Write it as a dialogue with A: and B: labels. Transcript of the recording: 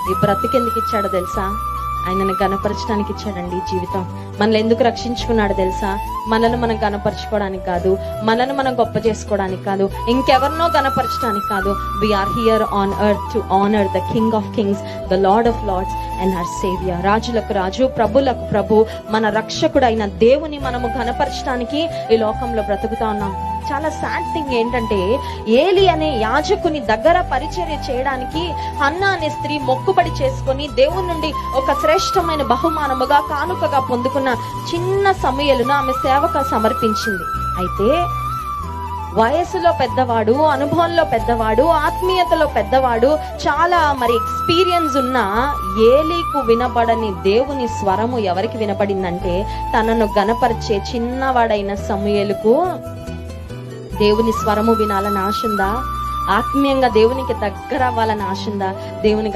A: ఈ బ్రతికెందుకు ఇచ్చాడో తెలుసా? ఆయనను గణపరచడానికి ఇచ్చాడండి ఈ జీవితం. మనల్ని ఎందుకు రక్షించుకున్నాడు తెలుసా? మనల్ని మనం గణపరచుకోవడానికి కాదు, మనల్ని మనం గొప్ప చేసుకోవడానికి కాదు, ఇంకెవరినో గణపరచడానికి కాదు. We are here on earth to honour the king of kings, the lord of lords and our saviour. రాజులకు రాజు, ప్రభులకు ప్రభు, మన రక్షకుడైన దేవుని మనము గణపరచడానికి ఈ లోకంలో బ్రతుకుతా ఉన్నాం. చాలా సాడ్ థింగ్ ఏంటంటే, ఏలి అనే యాజకుని దగ్గర పరిచర్య చేయడానికి హన్నా అనే స్త్రీ మొక్కుబడి చేసుకొని దేవుని నుండి ఒక శ్రేష్టమైన బహుమానముగా కానుకగా పొందుకున్న చిన్న సమయలను ఆమె సేవకు సమర్పించింది. అయితే వయసులో పెద్దవాడు, అనుభవంలో పెద్దవాడు, ఆత్మీయతలో పెద్దవాడు, చాలా ఎక్స్పీరియన్స్ ఉన్న ఏలీకు వినబడని దేవుని స్వరము ఎవరికి వినబడిందంటే, తనను గణపరిచే చిన్నవాడైన సమూయేలుకు దేవుని స్వరము వినాలని ఆశ ఉందా? ఆత్మీయంగా దేవునికి దగ్గర అవ్వాలని ఆశ ఉందా? దేవుని